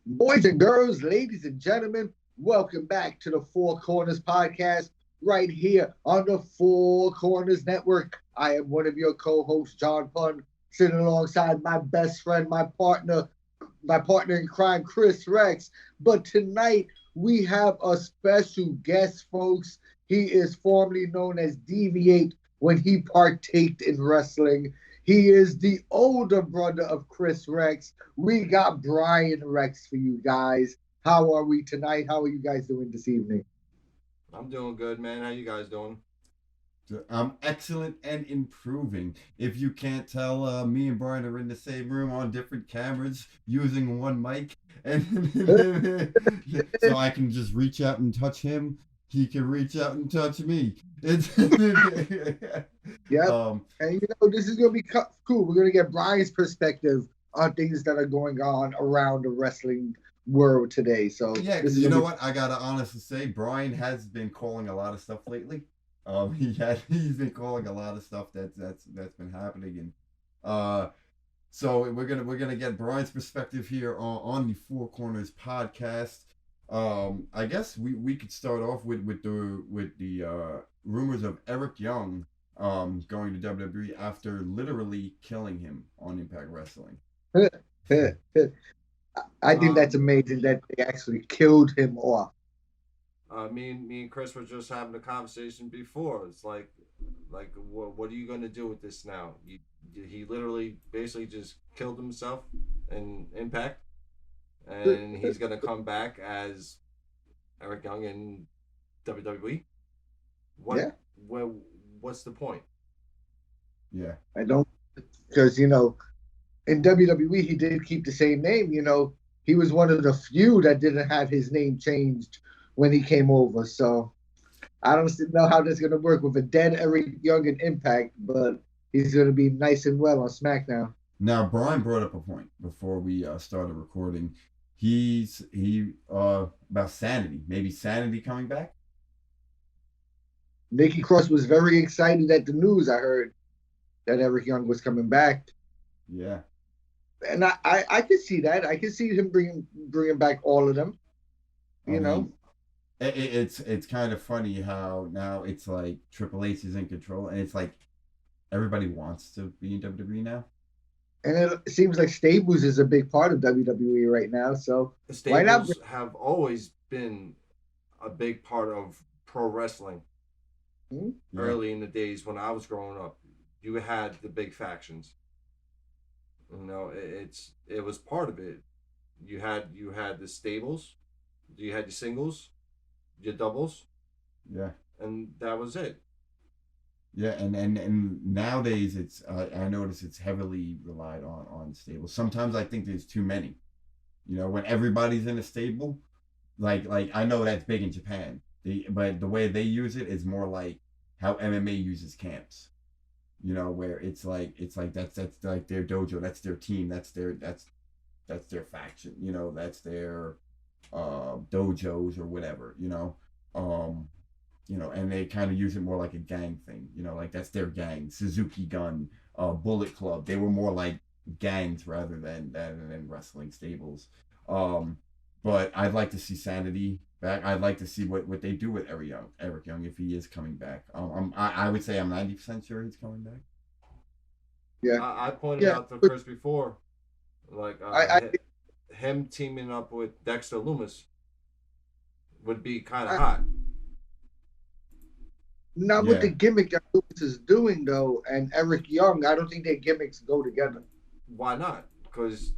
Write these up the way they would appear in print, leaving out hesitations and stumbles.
Boys and girls, ladies and gentlemen, welcome back to the Four Corners Podcast right here on the Four Corners Network. I am one of your co-hosts, John Pun, sitting alongside my best friend, my partner in crime, Chris Rex. But tonight we have a special guest, folks. He is formerly known as Deviate when he partaked in wrestling. He is the older brother of Chris Rex. We got Brian Rex for you guys. How are we tonight? How are you guys doing this evening? I'm doing good, man. How you guys doing? I'm excellent and improving. If you can't tell, me and Brian are in the same room on different cameras using one mic, and so I can just reach out and touch him. He can reach out and touch me. It's Yep. um, And this is gonna be cool. We're gonna get Brian's perspective on things that are going on around the wrestling world today. So yeah, this because is you gonna know be what? I gotta honestly say, Brian has been calling a lot of stuff lately. He's been calling a lot of stuff that's been happening, and uh, so we're gonna get Brian's perspective here on the Four Corners podcast. I guess we could start off with the rumors of Eric Young going to WWE after literally killing him on Impact Wrestling. I think that's Um, amazing that they actually killed him off. me and Chris were just having a conversation before. It's like, what are you gonna do with this now? He literally, basically, just killed himself in Impact, and he's gonna come back as Eric Young in WWE. What, Yeah, what, what's the point? Yeah, I don't because in WWE he did keep the same name. He was one of the few that didn't have his name changed when he came over. So I don't know how that's gonna work with a dead Eric Young in Impact, but he's gonna be nice and well on SmackDown. now Brian brought up a point before we started recording. He about Sanity, maybe Sanity coming back. Nikki Cross was very excited at the news. I heard that Eric Young was coming back, Yeah, and I could see that. I could see him bringing back all of them. I You know, mean, it's kind of funny how now it's like Triple H is in control, and it's like everybody wants to be in WWE now. and it seems like Stables is a big part of WWE right now. So The why not? stables have always been a big part of pro wrestling. Hmm? Yeah, Early in the days when I was growing up, you had the big factions. It was part of it. You had the stables, you had your singles, your doubles, yeah, and that was it. yeah, and nowadays it's I notice it's heavily relied on stables. Sometimes I think there's too many. When everybody's in a stable, like I know that's big in Japan. But the way they use it is more like how MMA uses camps. Where it's like that's like their dojo, that's their team, that's their faction. That's their dojos or whatever. Um, and they kind of use it more like a gang thing. Like that's their gang. Suzuki Gun, Bullet Club. They were more like gangs rather than wrestling stables. Um, but I'd like to see Sanity back. I'd like to see what they do with Eric Young if he is coming back. I would say I'm 90% sure he's coming back. Yeah, I pointed yeah. out to But Chris before, like I him teaming up with Dexter Loomis would be kind of I hot. not with the Yeah, gimmick that Lewis is doing though, and Eric Young. I don't think their gimmicks go together. Why not? Because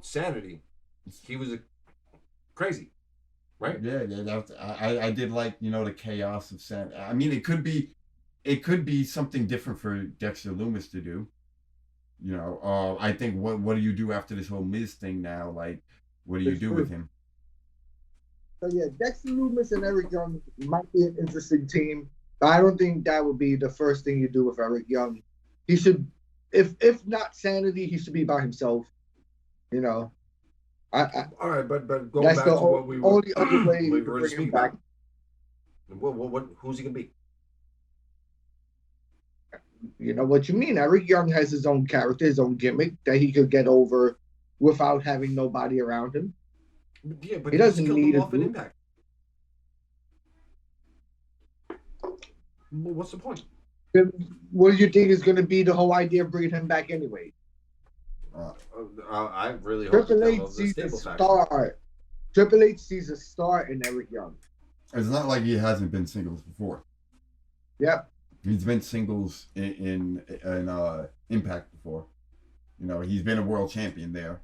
Sanity, he was crazy, right? yeah. I did like the chaos of Sanity. I mean, it could be something different for Dexter Loomis to do. I think what do you do after this whole Miz thing now? Like, what do you That's do with true. him? So yeah, Dexter Loomis and Eric Young might be an interesting team. But I don't think that would be the first thing you do with Eric Young. He should, if not Sanity, he should be by himself. You know, I All right, but going that's the back to what we were only other way we you could were to bring him speak back. about, who's he gonna be? You know what you mean? Eric Young has his own character, his own gimmick that he could get over without having nobody around him. Yeah, but He he just doesn't killed need him a off in group. Impact. Well, what's the point? What do you think is going to be the whole idea of bringing him back anyway? I really hope Triple that H they'll the sees a stable factor. star. Triple H sees a star in Eric Young. It's not like he hasn't been singles before. Yep. He's been singles in Impact before. You know, he's been a world champion there.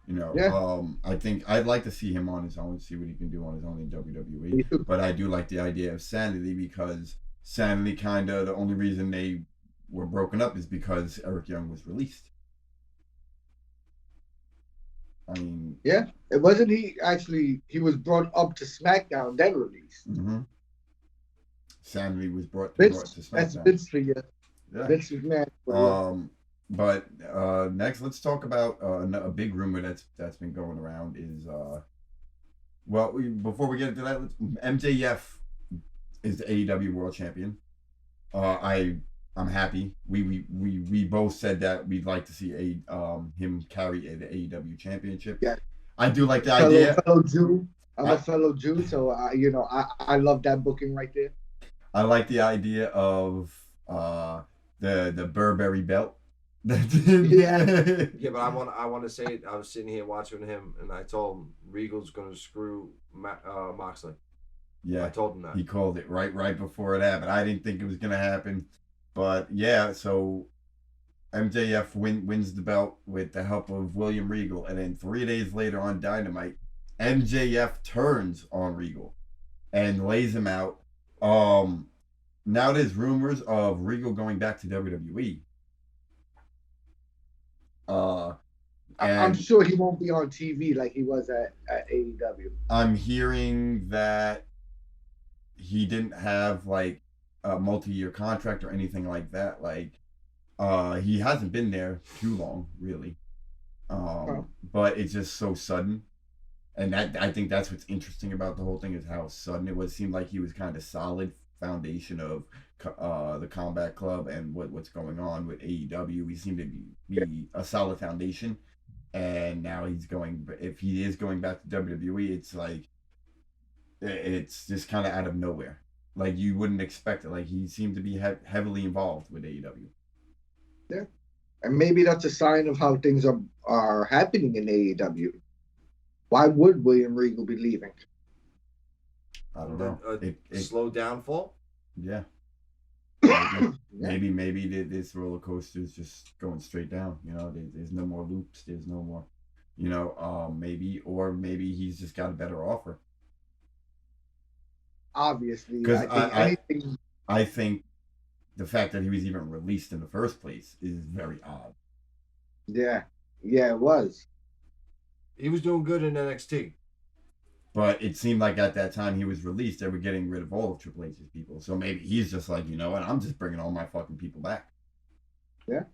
You know, Yeah. I think I'd like to see him on his own, see what he can do on his own in Me WWE. too. But I do like the idea of Sanity because Sanity kind of the only reason they were broken up is because Eric Young was released. I mean, Yeah. It wasn't he actually. He was brought up to SmackDown, then released. mm-hmm. Sanity was brought to That's SmackDown. Vince for you. Yeah. Vince McMahon. For you. But next, let's talk about a big rumor that's been going around is before we get into that, MJF is the AEW World Champion. I'm happy. We both said that we'd like to see him carry the AEW Championship. Yeah. I do like the idea. Fellow Jew. I'm a fellow Jew, so I love that booking right there. I like the idea of the Burberry belt. Yeah. Yeah, but I want to say I was sitting here watching him, and I told him Regal's going to screw Moxley. Yeah, I told him that. He called it right before it happened. I didn't think it was going to happen. But yeah, so MJF wins the belt with the help of William Regal. And then 3 days later on Dynamite, MJF turns on Regal and lays him out. Now there's rumors of Regal going back to WWE. I'm sure he won't be on TV like he was at AEW. I'm hearing that he didn't have like a multi-year contract or anything like that. Like, he hasn't been there too long, really. But it's just so sudden, and I think that's what's interesting about the whole thing is how sudden it was. It seemed like he was kind of solid foundation of the Combat Club and what's going on with AEW. He seemed to be a solid foundation, and now if he is going back to WWE, it's like it's just kind of out of nowhere. Like you wouldn't expect it. Like he seemed to be heavily involved with AEW. Yeah, and maybe that's a sign of how things are happening in AEW. Why would William Regal be leaving? I don't know. Slow downfall. Yeah. Maybe this roller coaster is just going straight down. You know, there's no more loops. There's no more. You know, maybe he's just got a better offer. Obviously, I think the fact that he was even released in the first place is very odd. Yeah, it was. He was doing good in NXT. But it seemed like at that time he was released, they were getting rid of all of Triple H's people. So maybe he's just like, you know what, I'm just bringing all my fucking people back. Yeah.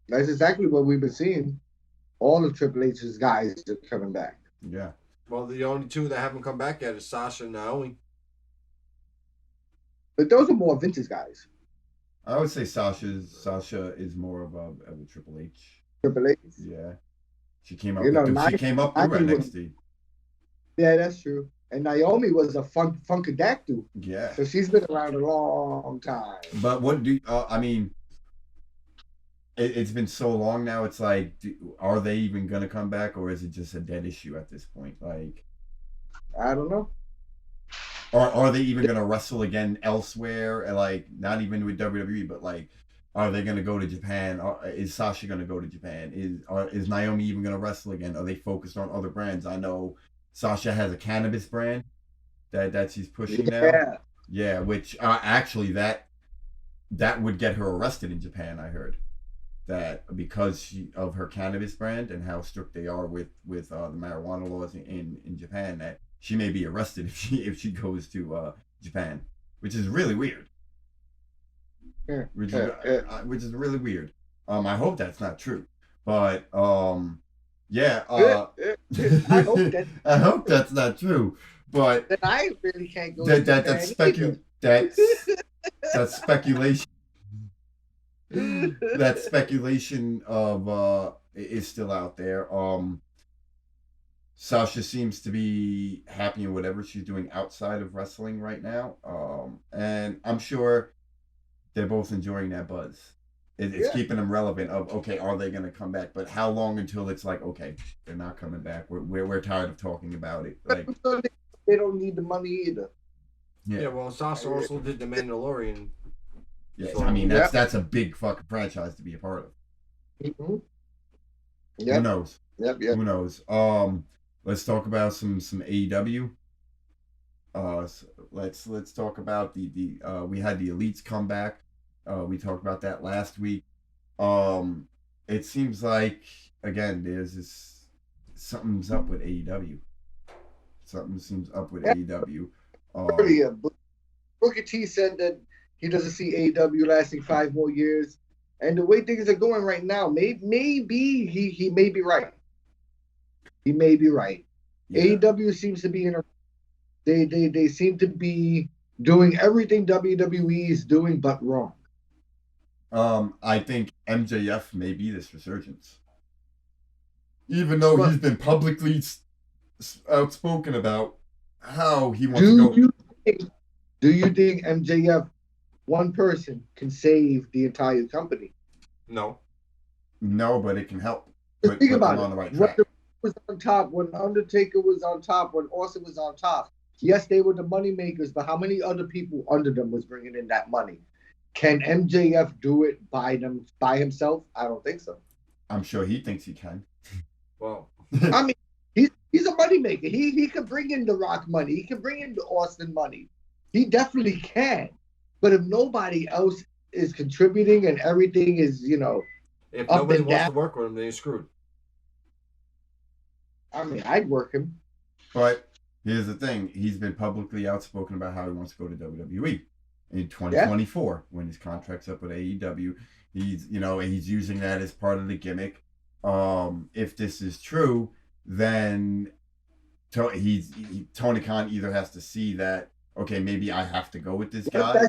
That's exactly what we've been seeing. All of Triple H's guys are coming back. Yeah. Well, the only two that haven't come back yet is Sasha and Naomi. But those are more Vince's guys. I would say Sasha is more of a Triple H. Triple H. Yeah. She came up. She came up through NXT. Yeah, that's true. And Naomi was a funkadactyl. Yeah. So she's been around a long time. But what do I mean? It's been so long now. It's like, are they even gonna come back, or is it just a dead issue at this point? Like, I don't know. Are they even gonna wrestle again elsewhere? And like, not even with WWE, but like, are they gonna go to Japan? Is Sasha gonna go to Japan? Is Naomi even gonna wrestle again? Are they focused on other brands? I know Sasha has a cannabis brand that she's pushing now. Yeah, which actually that would get her arrested in Japan. I heard that because of her cannabis brand and how strict they are with the marijuana laws in Japan, that she may be arrested if she goes to Japan, which is really weird. Which is really weird. I hope that's not true, but yeah. I hope that's not true, but then I really can't go. That's speculation. That speculation of is still out there. Sasha seems to be happy in whatever she's doing outside of wrestling right now. And I'm sure they're both enjoying that buzz. It's Yeah. keeping them relevant of, okay, are they going to come back? But how long until it's like, okay, they're not coming back. We're tired of talking about it. Like, They don't need the money either. Yeah, well, Sasha also did The Mandalorian. yes, So- I mean, that's a big fucking franchise to be a part of. Mm-hmm. Who Yep. knows? Yep. Who knows? Let's talk about some AEW. So let's talk about the we had the Elites come back. We talked about that last week. It seems like again there's this something's up with AEW. Something seems up with AEW. Yeah, Booker T said that he doesn't see AEW lasting 5 more years, and the way things are going right now, maybe he may be right. He may be right. Yeah. AEW seems to be in a they seem to be doing everything WWE is doing but wrong. I think MJF may be this resurgence, even though he's been publicly outspoken about how he wants to go. Do you think MJF, one person, can save the entire company? No. No, but it can help. Think about them it. on the right track. When was on top, when Undertaker was on top, when Austin was on top, yes, they were the money makers, but how many other people under them was bringing in that money? Can MJF do it by himself? I don't think so. I'm sure he thinks he can. Well, I mean, he's a money maker. He can bring in the Rock money. He can bring in the Austin money. He definitely can. But if nobody else is contributing and everything is, if up nobody and wants down. to work with him, then he's screwed. I mean, I'd work him. But here's the thing: he's been publicly outspoken about how he wants to go to WWE in 2024 when his contract's up with AEW. He's using that as part of the gimmick. If this is true, then Tony Khan either has to see that, okay, maybe I have to go with this guy.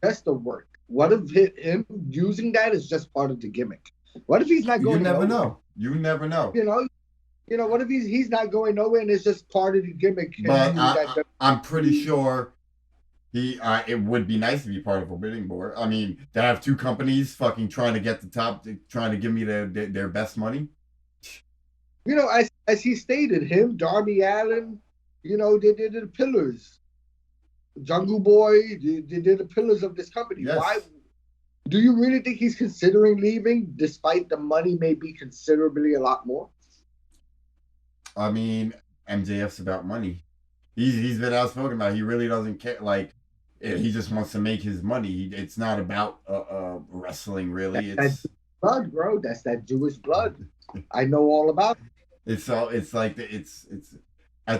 That's the work. What if him using that is just part of the gimmick? What if he's not going? You never nowhere? know. You never know. What if he's not going nowhere and it's just part of the gimmick? But I'm pretty sure it would be nice to be part of a bidding board. I mean, to have two companies fucking trying to get the top, trying to give me their best money. As he stated, him, Darby Allin, they did the pillars. Jungle Boy, they did the pillars of this company. Yes. Why? Do you really think he's considering leaving, despite the money may be considerably a lot more? I mean, MJF's about money. He's been outspoken about it. He really doesn't care. Like, he just wants to make his money. It's not about wrestling, really. It's blood, bro. That's that Jewish blood. I know all about it. It's at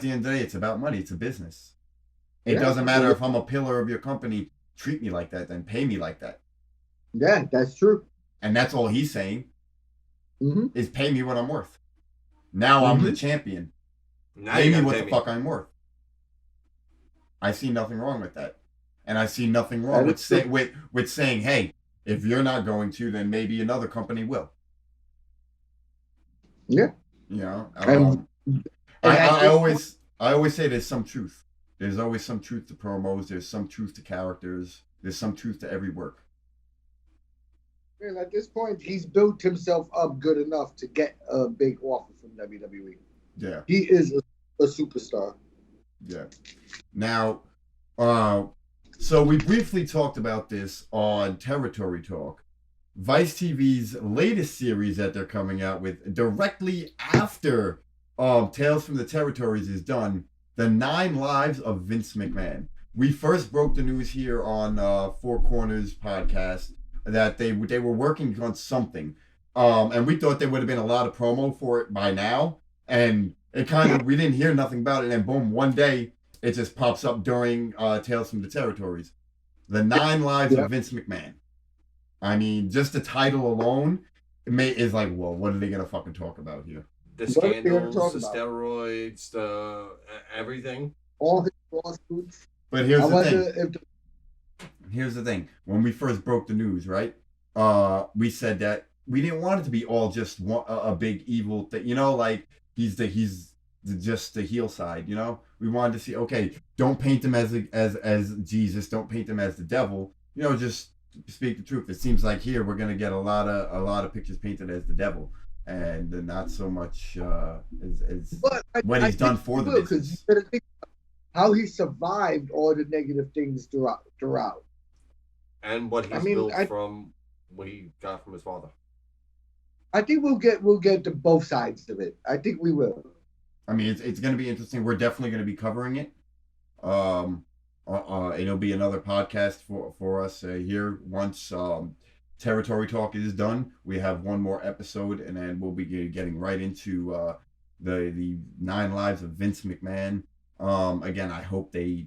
the end of the day, it's about money. It's a business. It Yeah. doesn't matter if I'm a pillar of your company. Treat me like that, then pay me like that. Yeah, that's true. And that's all he's saying Mm-hmm. is pay me what I'm worth. Now I'm the champion. Now Pay you me gotta what pay the me. fuck I'm worth. I see nothing wrong with that. And I see nothing wrong That is with saying, hey, if you're not going to, then maybe another company will. Yeah. I And always say there's some truth. There's always some truth to promos. There's some truth to characters. There's some truth to every work. And at this point, he's built himself up good enough to get a big offer from WWE. Yeah. He is a superstar. Yeah. Now, so we briefly talked about this on Territory Talk. Vice TV's latest series that they're coming out with directly after Tales from the Territories is done, The 9 Lives of Vince McMahon. We first broke the news here on Four Corners podcast that they were working on something. And we thought there would have been a lot of promo for it by now. And it we didn't hear nothing about it. And boom, one day it just pops up during Tales from the Territories. The 9 Lives of Vince McMahon. I mean, just the title alone is like, well, what are they going to fucking talk about here? The What are they gonna scandals, talk the about? steroids, the everything. All his lawsuits. But here's I the thing. wonder if Here's the thing. When we first broke the news, right? We said that we didn't want it to be all just a big evil thing. Like just the heel side, you know. We wanted to see, okay, don't paint him as Jesus, don't paint him as the devil, you know, just speak the truth. It seems like here we're gonna get a lot of pictures painted as the devil, and not so much as what he's done for the business. You gotta think how he survived all the negative things throughout. And what he's built from what he got from his father. I think we'll get to both sides of it. I think we will. I mean, it's going to be interesting. We're definitely going to be covering it. It'll be another podcast for us here once Territory Talk is done. We have one more episode, and then we'll be getting right into the 9 Lives of Vince McMahon. Again, I hope they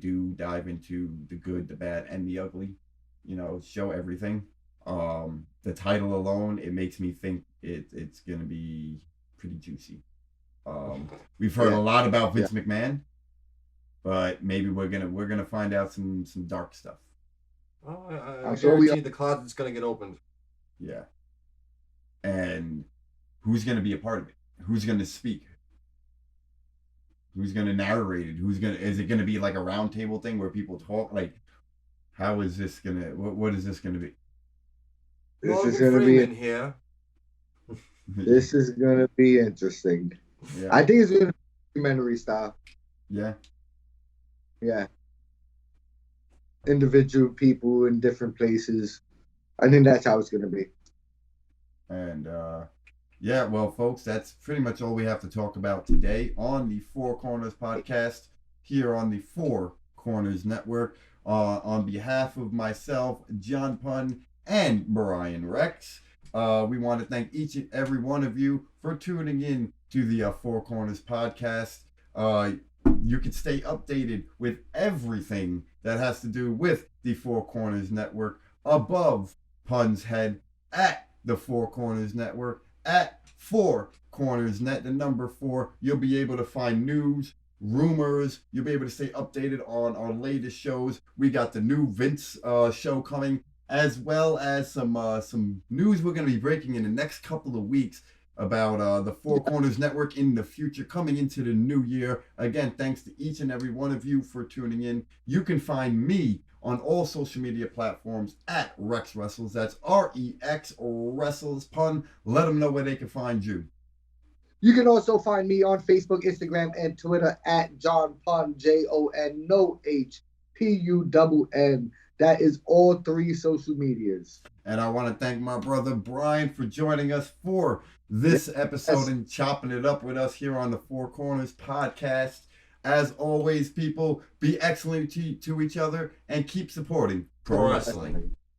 do dive into the good, the bad, and the ugly. You know, show everything. The title alone, it makes me think it's gonna be pretty juicy. We've heard a lot about Vince McMahon, but maybe we're gonna find out some dark stuff. Oh, I guarantee the closet's gonna get opened. Yeah. And who's gonna be a part of it? Who's gonna speak? Who's gonna narrate it? Is it gonna be like a round table thing where people talk? Like, how is this gonna? What is this gonna be? This is gonna be in here. This is gonna be interesting. Yeah. I think it's gonna be documentary style. Yeah. Yeah. Individual people in different places. I think that's how it's gonna be. And yeah, well, folks, that's pretty much all we have to talk about today on the Four Corners podcast here on the Four Corners Network. On behalf of myself, John Pun, and Brian Rex, we want to thank each and every one of you for tuning in to the Four Corners podcast. You can stay updated with everything that has to do with the Four Corners Network above Pun's head at the Four Corners Network at Four Corners Net, the number 4. You'll be able to find news, rumors. You'll be able to stay updated on our latest shows. We got the new Vince show coming, as well as some news we're going to be breaking in the next couple of weeks about the Four Corners Network in the future, coming into the new year. Again, thanks to each and every one of you for tuning in. You can find me on all social media platforms at Rex Wrestles. That's REX Wrestles. Pun, let them know where they can find you. You can also find me on Facebook, Instagram, and Twitter at John Pun, JON, no HPUNN. That is all 3 social medias. And I want to thank my brother Brian for joining us for this episode and chopping it up with us here on the Four Corners podcast. As always, people, be excellent to each other and keep supporting pro wrestling.